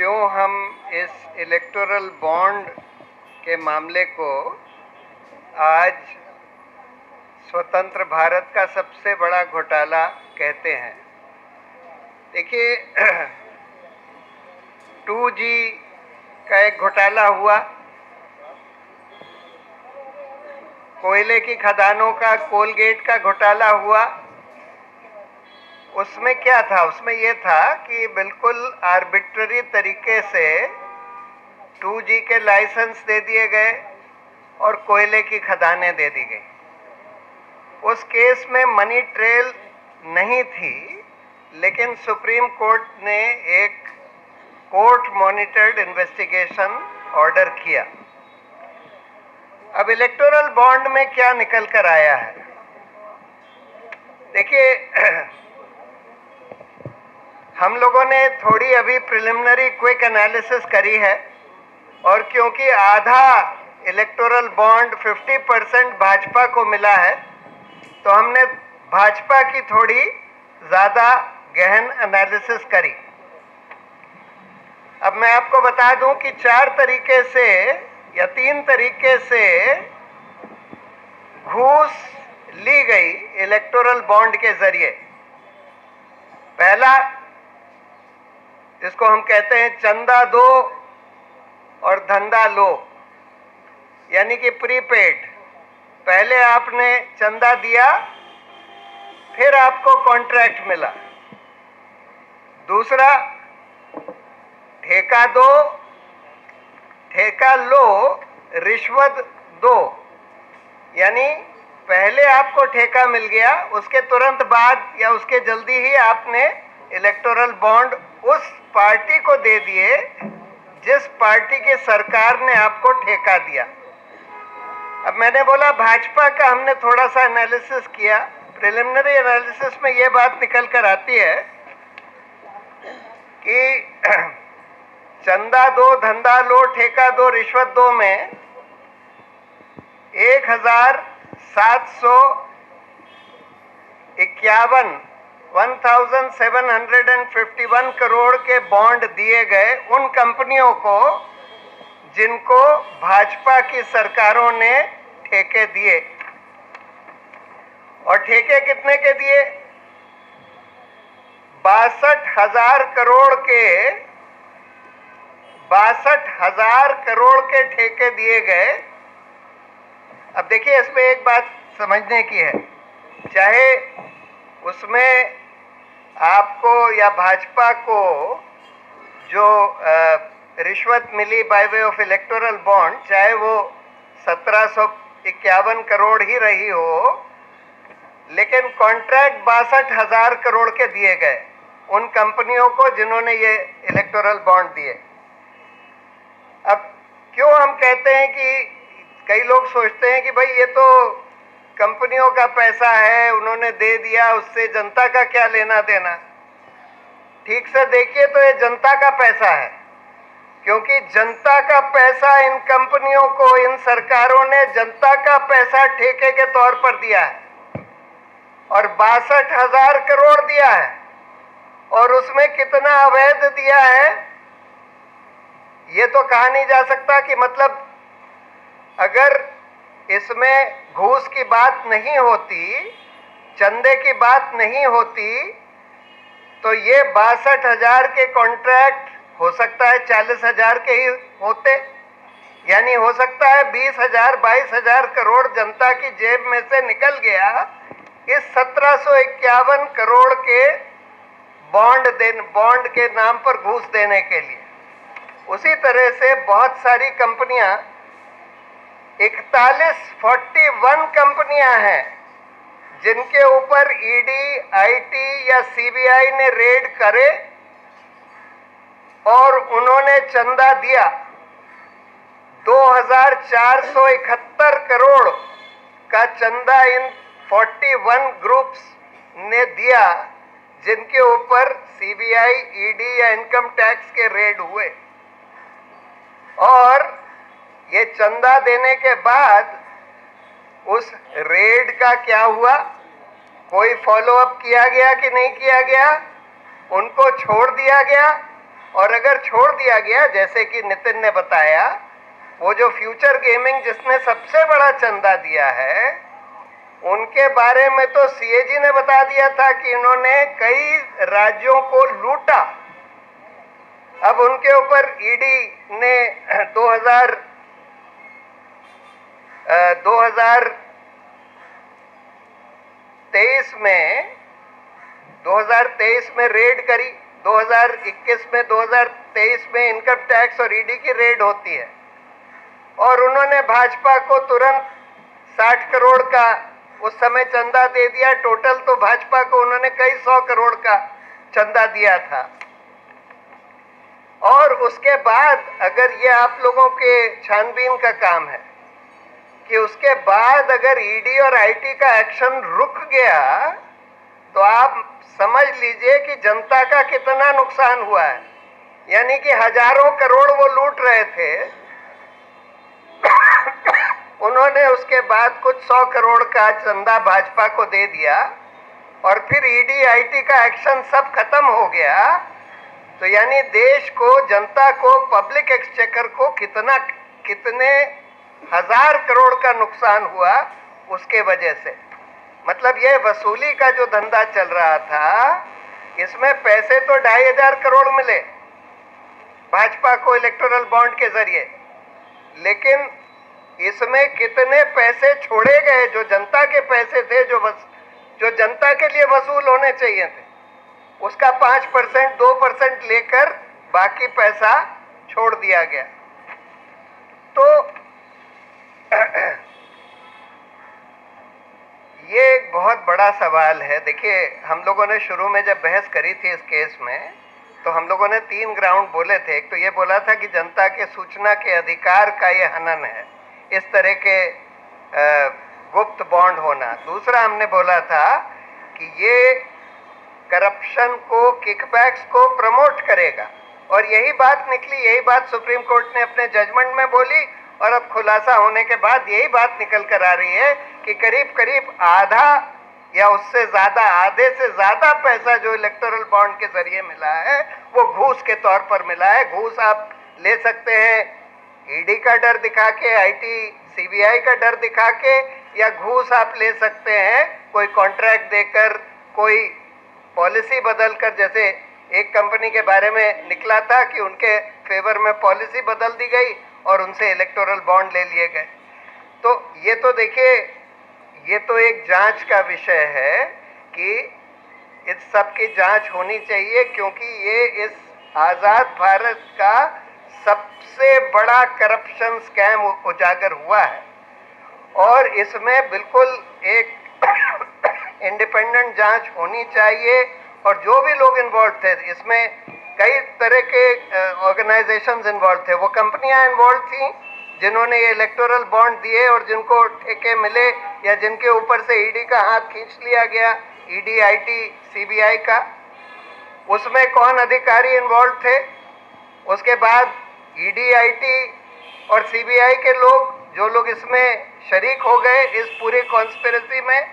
क्यों हम इस इलेक्टोरल बॉन्ड के मामले को आज स्वतंत्र भारत का सबसे बड़ा घोटाला कहते हैं। देखिए 2G का एक घोटाला हुआ, कोयले की खदानों का, कोलगेट का घोटाला हुआ। उसमें क्या था? उसमें ये था कि बिल्कुल आर्बिट्ररी तरीके से 2G के लाइसेंस दे दिए गए और कोयले की खदानें दे दी गई। उस केस में मनी ट्रेल नहीं थी, लेकिन सुप्रीम कोर्ट ने एक कोर्ट मॉनिटर्ड इन्वेस्टिगेशन ऑर्डर किया। अब इलेक्टोरल बॉन्ड में क्या निकल कर आया है? देखिए हम लोगों ने थोड़ी अभी प्रिलिमिनरी क्विक एनालिसिस करी है, और क्योंकि आधा इलेक्टोरल बॉन्ड 50% भाजपा को मिला है, तो हमने भाजपा की थोड़ी ज़्यादा गहन एनालिसिस करी। अब मैं आपको बता दूं कि 4 तरीके से या 3 तरीके से घूस ली गई इलेक्टोरल बॉन्ड के जरिए। पहला, जिसको हम कहते हैं चंदा दो और धंधा लो, यानी कि प्रीपेड। पहले आपने चंदा दिया, फिर आपको कॉन्ट्रैक्ट मिला। दूसरा, ठेका दो, ठेका लो, रिश्वत दो, यानी पहले आपको ठेका मिल गया, उसके तुरंत बाद या उसके जल्दी ही आपने इलेक्टोरल बॉन्ड उस पार्टी को दे दिए जिस पार्टी की सरकार ने आपको ठेका दिया। अब मैंने बोला भाजपा का हमने थोड़ा सा एनालिसिस किया। प्रिलिमिनरी एनालिसिस में ये बात निकल कर आती है कि चंदा दो, धंधा लो, ठेका दो, रिश्वत दो में 1751 करोड़ के बॉन्ड दिए गए उन कंपनियों को जिनको भाजपा की सरकारों ने ठेके दिए। और ठेके कितने के दिए? 62,000 करोड़ के 62,000 करोड़ के ठेके दिए गए। अब देखिए, इसमें एक बात समझने की है, चाहे उसमें आपको या भाजपा को जो रिश्वत मिली by way of electoral bond, चाहे वो 1751 करोड़ ही रही हो, लेकिन कॉन्ट्रैक्ट 62,000 करोड़ के दिए गए उन कंपनियों को जिन्होंने ये इलेक्टोरल बॉन्ड दिए। अब क्यों हम कहते हैं कि कई लोग सोचते हैं कि भाई ये तो कंपनियों का पैसा है, उन्होंने दे दिया, उससे जनता का क्या लेना देना। ठीक से देखिए तो ये जनता का पैसा है, क्योंकि जनता का पैसा इन कंपनियों को, इन सरकारों ने जनता का पैसा ठेके के तौर पर दिया है और 62,000 करोड़ दिया है। और उसमें कितना अवैध दिया है ये तो कहा नहीं जा सकता कि मतलब अगर इसमें घूस की बात नहीं होती, चंदे की बात नहीं होती, तो ये 62,000 के कॉन्ट्रैक्ट हो सकता है 40,000 के ही होते, यानी हो सकता है 20,000 22,000 करोड़ जनता की जेब में से निकल गया इस 1751 करोड़ के बॉन्ड के नाम पर घूस देने के लिए। उसी तरह से बहुत सारी कंपनियां, 41 कंपनियां हैं जिनके ऊपर ईडी, आईटी या सीबीआई ने रेड करे और उन्होंने चंदा दिया। 2,471 करोड़ का चंदा इन 41 ग्रुप्स ने दिया जिनके ऊपर सीबीआई, ईडी या इनकम टैक्स के रेड हुए। और ये चंदा देने के बाद उस रेड का क्या हुआ? कोई फॉलो अप किया गया कि नहीं किया गया? उनको छोड़ दिया गया और अगर छोड़ दिया गया, जैसे कि नितिन ने बताया, वो जो फ्यूचर गेमिंग जिसने सबसे बड़ा चंदा दिया है, उनके बारे में तो सीएजी ने बता दिया था कि इन्होंने कई राज्यों को लूटा। अब उनके ऊपर ईडी ने 2023 में रेड करी, 2021 में, 2023 में इनकम टैक्स और ईडी की रेड होती है, और उन्होंने भाजपा को तुरंत 60 करोड़ का उस समय चंदा दे दिया। टोटल तो भाजपा को उन्होंने कई 100 करोड़ का चंदा दिया था। और उसके बाद अगर ये आप लोगों के छानबीन का काम है कि उसके बाद अगर ईडी और आईटी का एक्शन रुक गया, तो आप समझ लीजिए कि जनता का कितना नुकसान हुआ है। यानी कि हजारों करोड़ वो लूट रहे थे, उन्होंने उसके बाद कुछ 100 करोड़ का चंदा भाजपा को दे दिया, और फिर ईडी आईटी का एक्शन सब खत्म हो गया। तो यानी देश को, जनता को, पब्लिक एक्सचेकर को कितने हजार करोड़ का नुकसान हुआ उसके वजह से। मतलब ये वसूली का जो धंधा चल रहा था, इसमें पैसे तो 2,500 करोड़ मिले भाजपा को इलेक्टोरल बॉन्ड के जरिए, लेकिन इसमें कितने पैसे छोड़े गए जो जनता के पैसे थे, जो जनता के लिए वसूल होने चाहिए थे, उसका 5%, 2% लेकर बाकी पैसा छोड़ दिया गया। तो ये एक बहुत बड़ा सवाल है। देखिए, हम लोगों ने शुरू में जब बहस करी थी इस केस में, तो हम लोगों ने 3 ग्राउंड बोले थे। एक तो ये बोला था कि जनता के सूचना के अधिकार का ये हनन है, इस तरह के गुप्त बॉन्ड होना। दूसरा हमने बोला था कि ये करप्शन को, किकबैक्स को प्रमोट करेगा, और यही बात निकली, यही बात सुप्रीम कोर्ट ने अपने जजमेंट में बोली, और अब खुलासा होने के बाद यही बात निकल कर आ रही है कि करीब करीब आधा या उससे ज्यादा, आधे से ज्यादा पैसा जो इलेक्टोरल बॉन्ड के जरिए मिला है वो घूस के तौर पर मिला है। घूस आप ले सकते हैं ईडी का डर दिखा के, आईटी सीबीआई का डर दिखा के, या घूस आप ले सकते हैं कोई कॉन्ट्रैक्ट देकर, कोई पॉलिसी बदलकर। जैसे एक कंपनी के बारे में निकला था कि उनके फेवर में पॉलिसी बदल दी गई और उनसे इलेक्टोरल बॉन्ड ले लिए गए। तो ये तो देखिए, ये तो एक जांच का विषय है कि इस सब की जांच होनी चाहिए, क्योंकि ये इस आज़ाद भारत का सबसे बड़ा करप्शन स्कैम उजागर हुआ है, और इसमें बिल्कुल एक इंडिपेंडेंट जांच होनी चाहिए। और जो भी लोग इन्वॉल्व थे इसमें, कई तरह के ऑर्गेनाइजेशंस इन्वॉल्व थे, वो कंपनियां इन्वॉल्व थी जिन्होंने ये इलेक्टोरल बॉन्ड दिए और जिनको ठेके मिले, या जिनके ऊपर से ईडी का हाथ खींच लिया गया, ईडी, आईटी, सीबीआई का। उसमें कौन अधिकारी इन्वॉल्व थे, उसके बाद ईडी, आईटी और सीबीआई के लोग, जो लोग इसमें शरीक हो गए इस पूरी कॉन्स्पिरेसी में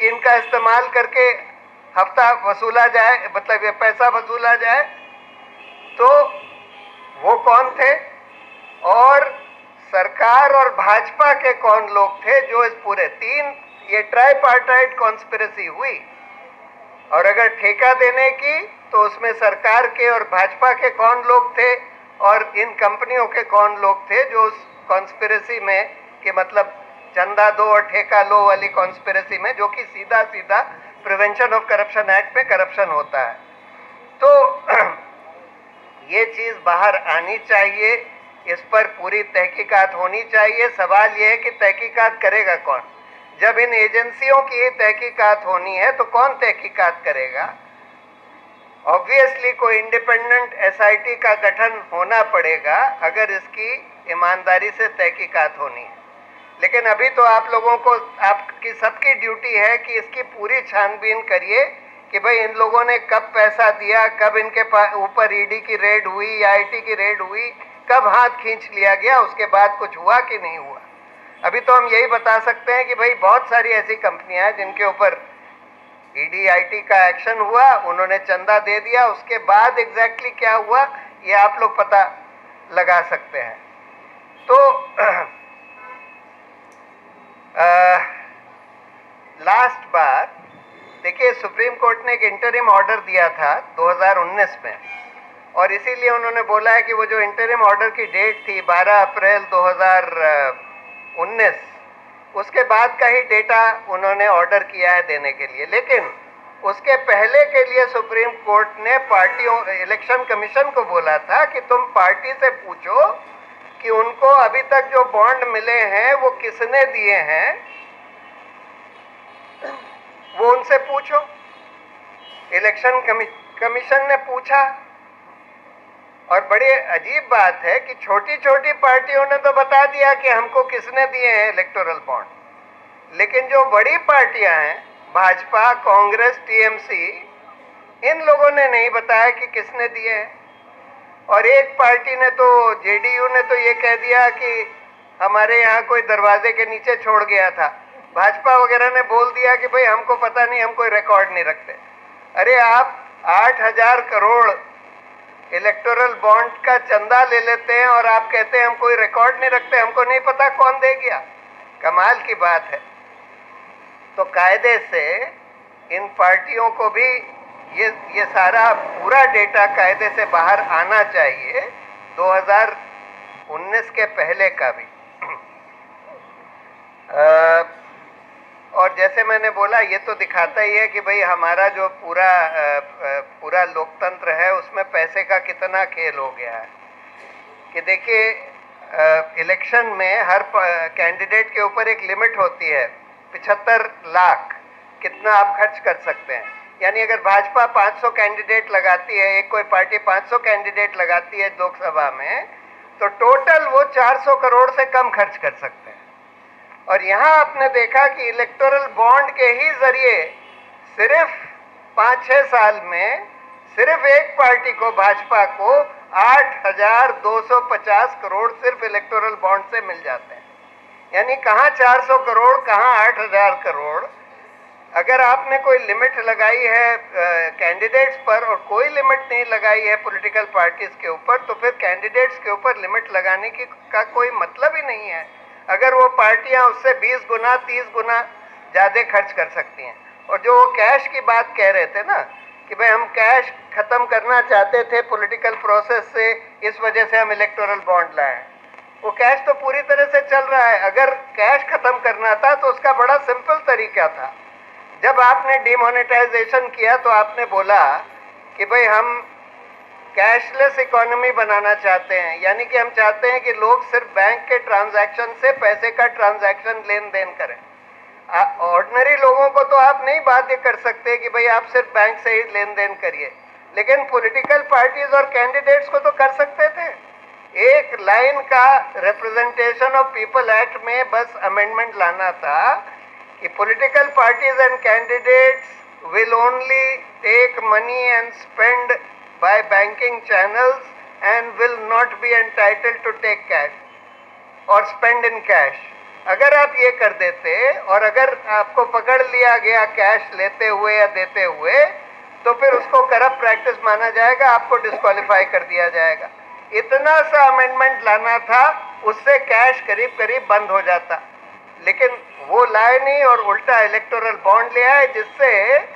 कि इनका इस्तेमाल करके हफ्ता वसूला जाए, मतलब ये पैसा वसूला जाए, तो वो कौन थे, और सरकार और भाजपा के कौन लोग थे जो इस पूरे ये ट्राइपार्टाइट कॉन्स्पिरेसी हुई। और अगर ठेका देने की, तो उसमें सरकार के और भाजपा के कौन लोग थे, और इन कंपनियों के कौन लोग थे जो उस कॉन्स्पिरेसी में, कि मतलब चंदा दो और ठेका लो वाली कॉन्स्पिरेसी में, जो कि सीधा सीधा प्रिवेंशन ऑफ करप्शन एक्ट में करप्शन होता है। तो ये चीज बाहर आनी चाहिए, इस पर पूरी तहकीकात होनी चाहिए। सवाल ये है कि तहकीकात करेगा कौन? जब इन एजेंसियों की ही तहकीकात होनी है तो कौन तहकीकात करेगा? ऑब्वियसली कोई इंडिपेंडेंट एसआईटी का गठन होना पड़ेगा अगर इसकी ईमानदारी से तहकीकात होनी है। लेकिन अभी तो आप लोगों को, आपकी सबकी ड्यूटी है कि इसकी पूरी छानबीन करिए कि भाई इन लोगों ने कब पैसा दिया, कब इनके ऊपर ईडी की रेड हुई या आईटी की रेड हुई, कब हाथ खींच लिया गया, उसके बाद कुछ हुआ कि नहीं हुआ। अभी तो हम यही बता सकते हैं कि भाई बहुत सारी ऐसी कंपनियां हैं जिनके ऊपर ईडी, आईटी का एक्शन हुआ, उन्होंने चंदा दे दिया, उसके बाद एग्जैक्टली क्या हुआ ये आप लोग पता लगा सकते हैं। तो लास्ट बार देखिए, सुप्रीम कोर्ट ने एक इंटरिम ऑर्डर दिया था 2019 में, और इसीलिए उन्होंने बोला है कि वो जो इंटरिम ऑर्डर की डेट थी 12 अप्रैल 2019, उसके बाद का ही डेटा उन्होंने ऑर्डर किया है देने के लिए। लेकिन उसके पहले के लिए सुप्रीम कोर्ट ने पार्टियों, इलेक्शन कमीशन को बोला था कि तुम पार्टी से पूछो कि उनको अभी तक जो बॉन्ड मिले हैं वो किसने दिए हैं, वो उनसे पूछो। इलेक्शन कमीशन ने पूछा, और बड़ी अजीब बात है कि छोटी छोटी पार्टियों ने तो बता दिया कि हमको किसने दिए हैं इलेक्टोरल बॉन्ड, लेकिन जो बड़ी पार्टियां हैं, भाजपा, कांग्रेस, टीएमसी, इन लोगों ने नहीं बताया कि किसने दिए हैं। और एक पार्टी ने तो, जेडीयू ने तो ये कह दिया कि हमारे यहाँ कोई दरवाजे के नीचे छोड़ गया था। भाजपा वगैरह ने बोल दिया कि भाई हमको पता नहीं, हम कोई रिकॉर्ड नहीं रखते। अरे आप 8,000 करोड़ इलेक्टोरल बॉन्ड का चंदा ले लेते हैं और आप कहते हैं हम कोई रिकॉर्ड नहीं रखते, हमको नहीं पता कौन दे गया। कमाल की बात है। तो कायदे से इन पार्टियों को भी ये सारा पूरा डेटा कायदे से बाहर आना चाहिए, 2019 के पहले का भी। और जैसे मैंने बोला, ये तो दिखाता ही है कि भाई हमारा जो पूरा लोकतंत्र है उसमें पैसे का कितना खेल हो गया है। कि देखिए, इलेक्शन में हर कैंडिडेट के ऊपर एक लिमिट होती है, 75 लाख कितना आप खर्च कर सकते हैं। यानी अगर भाजपा 500 कैंडिडेट लगाती है, एक कोई पार्टी 500 कैंडिडेट लगाती है लोकसभा में, तो टोटल वो 400 करोड़ से कम खर्च कर सकते हैं। और यहाँ आपने देखा कि इलेक्टोरल बॉन्ड के ही जरिए सिर्फ 5-6 साल में सिर्फ एक पार्टी को, भाजपा को, 8,250 करोड़ सिर्फ इलेक्टोरल बॉन्ड से मिल जाते हैं। यानी कहाँ 400 करोड़, कहाँ 8,000 करोड़। अगर आपने कोई लिमिट लगाई है कैंडिडेट्स पर और कोई लिमिट नहीं लगाई है पॉलिटिकल पार्टीज के ऊपर, तो फिर कैंडिडेट्स के ऊपर लिमिट लगाने का कोई मतलब ही नहीं है। अगर वो पार्टियां उससे 20 गुना 30 गुना ज़्यादा खर्च कर सकती हैं। और जो वो कैश की बात कह रहे थे ना, कि भाई हम कैश ख़त्म करना चाहते थे पॉलिटिकल प्रोसेस से, इस वजह से हम इलेक्टोरल बॉन्ड लाए। वो कैश तो पूरी तरह से चल रहा है। अगर कैश ख़त्म करना था तो उसका बड़ा सिंपल तरीका था। जब आपने डिमोनेटाइजेशन किया तो आपने बोला कि भाई हम कैशलेस इकोनॉमी बनाना चाहते हैं, यानी कि हम चाहते हैं कि लोग सिर्फ बैंक के ट्रांजैक्शन से पैसे का ट्रांजैक्शन लेन देन करें। ऑर्डिनरी लोगों को तो आप नहीं बाध्य कर सकते कि भाई आप सिर्फ बैंक से ही लेन देन करिए, लेकिन पॉलिटिकल पार्टीज और कैंडिडेट्स को तो कर सकते थे। एक लाइन का रिप्रेजेंटेशन ऑफ पीपल एक्ट में बस अमेंडमेंट लाना था कि political parties and candidates will only take money and spend by banking channels and will not be entitled to take cash or spend in cash। अगर आप ये कर देते और अगर आपको पकड़ लिया गया कैश लेते हुए या देते हुए, तो फिर उसको करप्ट प्रैक्टिस माना जाएगा, आपको डिस्क्वालीफाई कर दिया जाएगा। इतना सा अमेंडमेंट लाना था, उससे कैश करीब करीब बंद हो जाता, लेकिन वो लाए नहीं और उल्टा इलेक्टोरल बॉन्ड ले आए, जिससे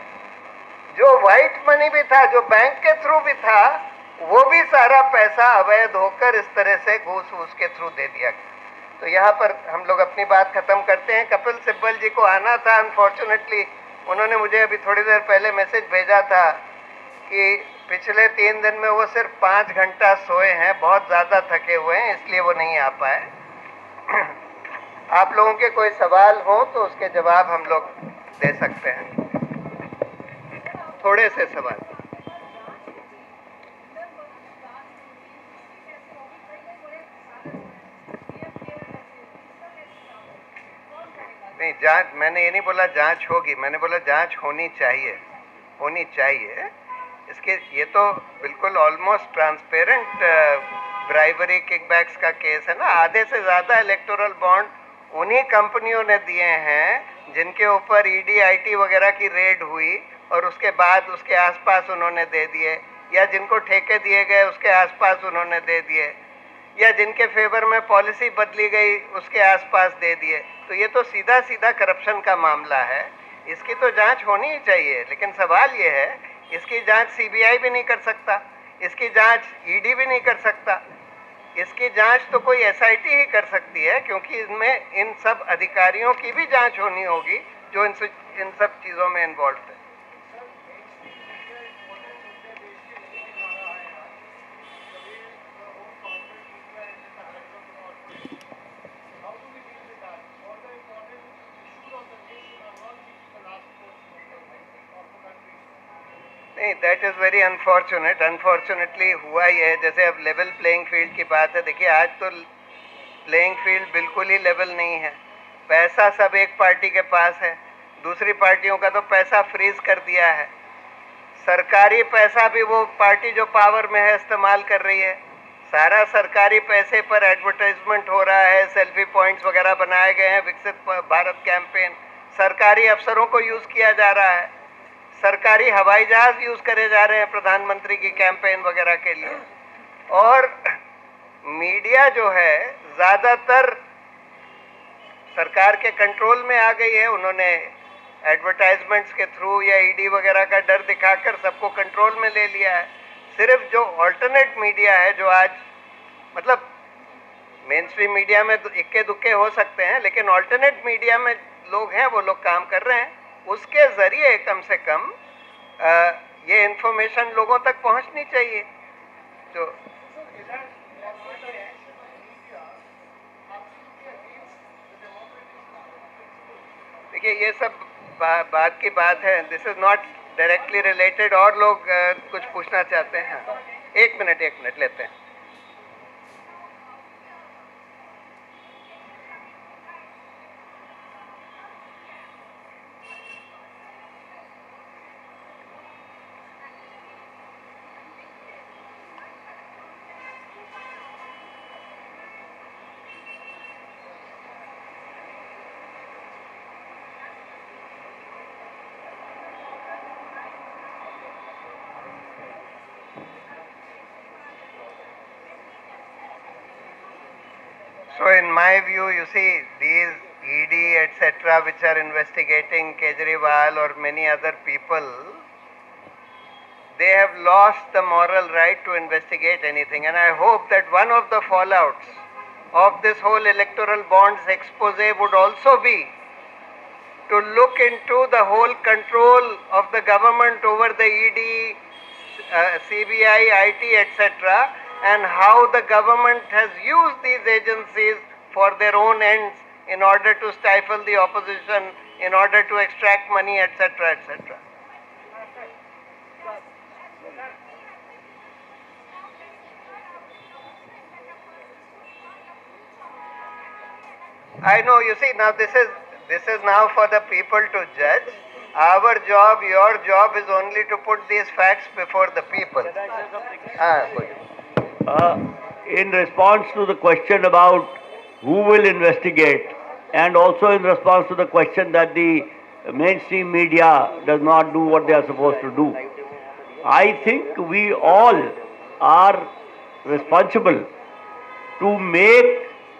जो व्हाइट मनी भी था, जो बैंक के थ्रू भी था, वो भी सारा पैसा अवैध होकर इस तरह से घूस वूस के थ्रू दे दिया गया। तो यहाँ पर हम लोग अपनी बात खत्म करते हैं। कपिल सिब्बल जी को आना था, अनफॉर्चुनेटली उन्होंने मुझे अभी थोड़ी देर पहले मैसेज भेजा था कि पिछले 3 दिन में वो सिर्फ 5 घंटा सोए हैं, बहुत ज़्यादा थके हुए हैं, इसलिए वो नहीं आ पाए। आप लोगों के कोई सवाल हो तो उसके जवाब हम लोग दे सकते हैं, थोड़े से सवाल। नहीं, जांच, मैंने ये नहीं बोला जांच होगी, मैंने बोला जांच होनी चाहिए, होनी चाहिए। इसके ये तो बिल्कुल ऑलमोस्ट ट्रांसपेरेंट ब्राइबरी किकबैक्स का केस है ना। आधे से ज़्यादा इलेक्टोरल बॉन्ड उन्हीं कंपनियों ने दिए हैं जिनके ऊपर ईडी आईटी वगैरह की रेड हुई और उसके बाद उसके आसपास उन्होंने दे दिए। या जिनको ठेके दिए गए उसके आसपास उन्होंने दे दिए, या जिनके फेवर में पॉलिसी बदली गई उसके आसपास दे दिए। तो ये तो सीधा सीधा करप्शन का मामला है, इसकी तो जांच होनी ही चाहिए। लेकिन सवाल ये है, इसकी जांच सीबीआई भी नहीं कर सकता, इसकी जांच ईडी भी नहीं कर सकता, इसकी जांच तो कोई एसआईटी ही कर सकती है, क्योंकि इसमें इन सब अधिकारियों की भी जांच होनी होगी जो इन सब चीजों में इन्वॉल्व है। नहीं, that is very unfortunate. Unfortunately हुआ ही है। जैसे अब लेवल प्लेइंग फील्ड की बात है, देखिए आज तो प्लेइंग फील्ड बिल्कुल ही लेवल नहीं है। पैसा सब एक पार्टी के पास है, दूसरी पार्टियों का तो पैसा फ्रीज कर दिया है। सरकारी पैसा भी वो पार्टी जो पावर में है इस्तेमाल कर रही है। सारा सरकारी पैसे पर एडवर्टाइजमेंट हो रहा है, सेल्फी पॉइंट्स वगैरह बनाए गए हैं, विकसित भारत कैंपेन सरकारी अफसरों को यूज किया जा रहा है, सरकारी हवाई जहाज यूज करे जा रहे हैं प्रधानमंत्री की कैंपेन वगैरह के लिए। और मीडिया जो है ज्यादातर सरकार के कंट्रोल में आ गई है। उन्होंने एडवर्टाइजमेंट्स के थ्रू या ईडी वगैरह का डर दिखाकर सबको कंट्रोल में ले लिया है। सिर्फ जो ऑल्टरनेट मीडिया है, जो आज मतलब मेन स्ट्रीम मीडिया में तो इक्के दुक्के हो सकते हैं, लेकिन ऑल्टरनेट मीडिया में लोग हैं, वो लोग काम कर रहे हैं, उसके जरिए कम से कम ये इंफॉर्मेशन लोगों तक पहुंचनी चाहिए। जो देखिए ये सब बात की बात है, this is not directly related. और लोग कुछ पूछना चाहते हैं? एक मिनट लेते हैं। So in my view, you see, these ED etc. which are investigating Kejriwal or many other people, they have lost the moral right to investigate anything. And I hope that one of the fallouts of this whole electoral bonds expose would also be to look into the whole control of the government over the ED, CBI, IT, etc., and how the government has used these agencies for their own ends in order to stifle the opposition, in order to extract money, etc., etc. I know, you see, now this is now for the people to judge. Our job, your job is only to put these facts before the people. In response to the question about who will investigate, and also in response to the question that the mainstream media does not do what they are supposed to do, I think we all are responsible to make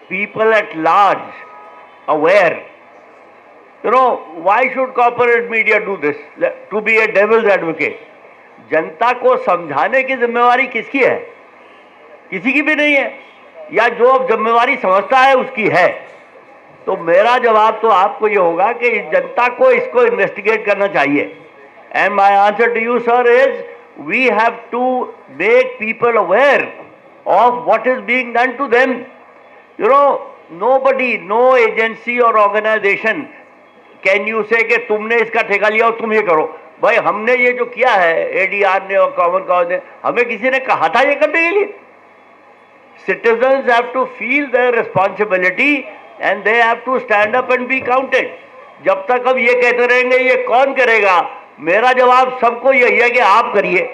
people at large aware. You know, why should corporate media do this? To be a devil's advocate. जनता को समझाने की जिम्मेवारी किसकी है? किसी की भी नहीं है, या जो अब जिम्मेवारी समझता है उसकी है। तो मेरा जवाब तो आपको ये होगा कि जनता को इसको इन्वेस्टिगेट करना चाहिए। And my answer to you sir is we have to make people aware of what is being done to them. You know, nobody, no agency और ऑर्गेनाइजेशन कैन यू से कि तुमने इसका ठेका लिया और तुम ये करो। भाई हमने ये जो किया है, एडीआर ने और कॉमन कॉज ने, हमें किसी ने कहा था ये करने के लिए? Citizens have to feel their responsibility and they have to stand up and be counted. जब तक हम ये कहते रहेंगे ये कौन करेगा, मेरा जवाब सबको यही है कि आप करिए।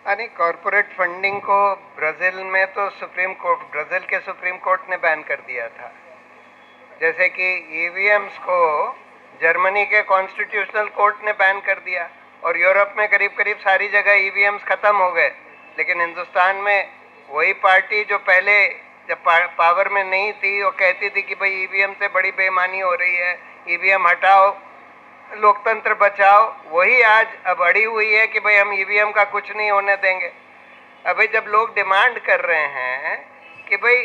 यानी कॉरपोरेट फंडिंग को ब्राज़ील में तो ब्राज़ील के सुप्रीम कोर्ट ने बैन कर दिया था, जैसे कि ईवीएम्स को जर्मनी के कॉन्स्टिट्यूशनल कोर्ट ने बैन कर दिया, और यूरोप में करीब करीब सारी जगह ईवीएम्स खत्म हो गए। लेकिन हिंदुस्तान में वही पार्टी जो पहले जब पावर में नहीं थी वो कहती थी कि भाई ईवीएम से बड़ी बेईमानी हो रही है, ईवीएम हटाओ, लोकतंत्र बचाओ, वही आज अब अड़ी हुई है कि भाई हम ईवीएम का कुछ नहीं होने देंगे। अभी जब लोग डिमांड कर रहे हैं कि भाई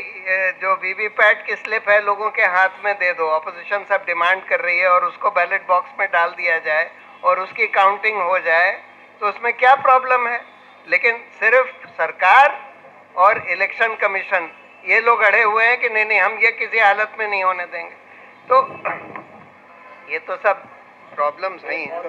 जो वीवीपैट की स्लिप है लोगों के हाथ में दे दो, अपोजिशन सब डिमांड कर रही है, और उसको बैलेट बॉक्स में डाल दिया जाए और उसकी काउंटिंग हो जाए, तो उसमें क्या प्रॉब्लम है? लेकिन सिर्फ सरकार और इलेक्शन कमीशन ये लोग अड़े हुए हैं कि नहीं नहीं हम ये किसी हालत में नहीं होने देंगे। तो ये तो सब प्रॉब्लम्स नहीं है।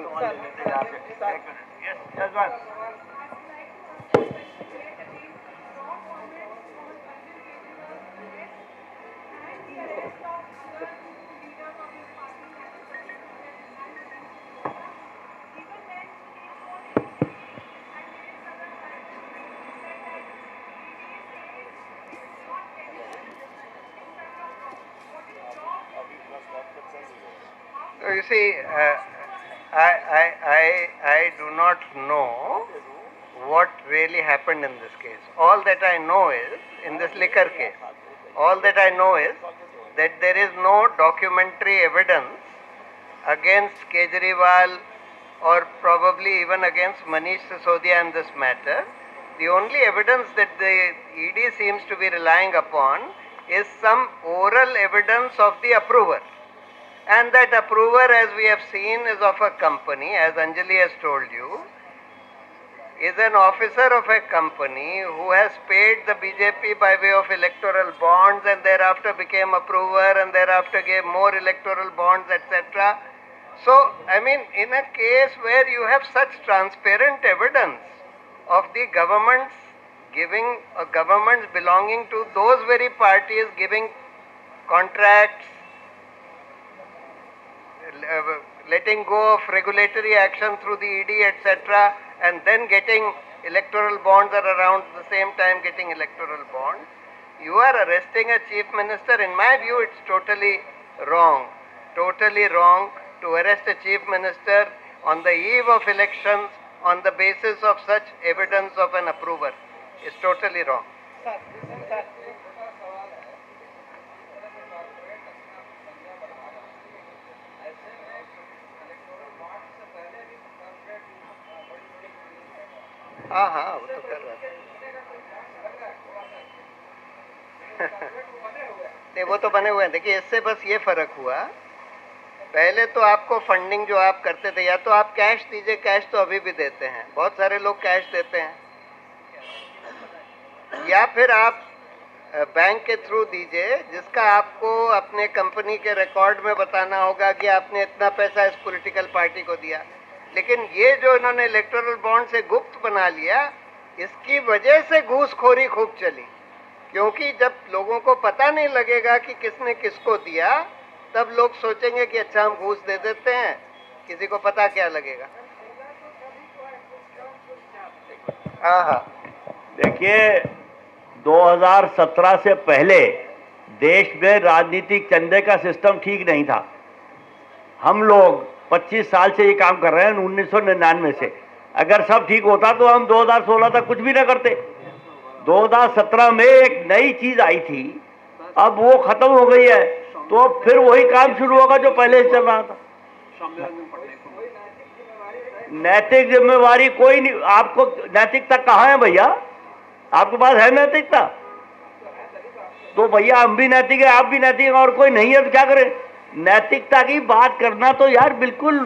So you see, I do not know what really happened in this case. All that I know is, in this liquor case, all that I know is that there is no documentary evidence against Kejriwal or probably even against Manish Sisodia in this matter. The only evidence that the ED seems to be relying upon is some oral evidence of the approver. And that approver, as we have seen, is of a company, as Anjali has told you, is an officer of a company who has paid the BJP by way of electoral bonds and thereafter became approver and thereafter gave more electoral bonds, etc. So, I mean, in a case where you have such transparent evidence of the governments governments belonging to those very parties giving contracts, letting go of regulatory action through the ED, etc., and then getting electoral bonds at around the same time getting electoral bonds. You are arresting a chief minister. In my view, it's totally wrong to arrest a chief minister on the eve of elections on the basis of such evidence of an approver. It's totally wrong. हाँ वो तो कर रहा था। नहीं, वो तो बने हुए हैं। देखिए, इससे बस ये फर्क हुआ, पहले तो आपको फंडिंग जो आप करते थे, या तो आप कैश दीजिए, कैश तो अभी भी देते हैं, बहुत सारे लोग कैश देते हैं, या फिर आप बैंक के थ्रू दीजिए, जिसका आपको अपने कंपनी के रिकॉर्ड में बताना होगा कि आपने इतना पैसा इस पॉलिटिकल पार्टी को दिया। लेकिन ये जो इन्होंने इलेक्टोरल बॉन्ड से गुप्त बना लिया, इसकी वजह से घूसखोरी खूब चली, क्योंकि जब लोगों को पता नहीं लगेगा कि किसने किसको दिया, तब लोग सोचेंगे कि अच्छा हम घूस दे देते हैं, किसी को पता क्या लगेगा। हाँ, देखिए 2017 से पहले देश में राजनीतिक चंदे का सिस्टम ठीक नहीं था। हम लोग 25 साल से ये काम कर रहे हैं, 1999 से। अगर सब ठीक होता तो हम 2016 तक कुछ भी ना करते। 2017 में एक नई चीज आई थी, अब वो खत्म हो गई है, तो अब फिर वही काम शुरू होगा जो पहले से चल रहा था। नैतिक जिम्मेवारी कोई नहीं। आपको नैतिकता कहाँ है भैया? आपके पास है नैतिकता? तो भैया हम भी नैतिक है, आप भी नैतिक है, और कोई नहीं है तो क्या करें? नैतिकता की बात करना तो यार बिल्कुल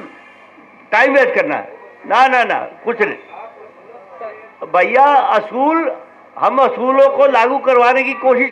टाइम वेस्ट करना है। ना कुछ नहीं भैया। हम असूलों को लागू करवाने की कोशिश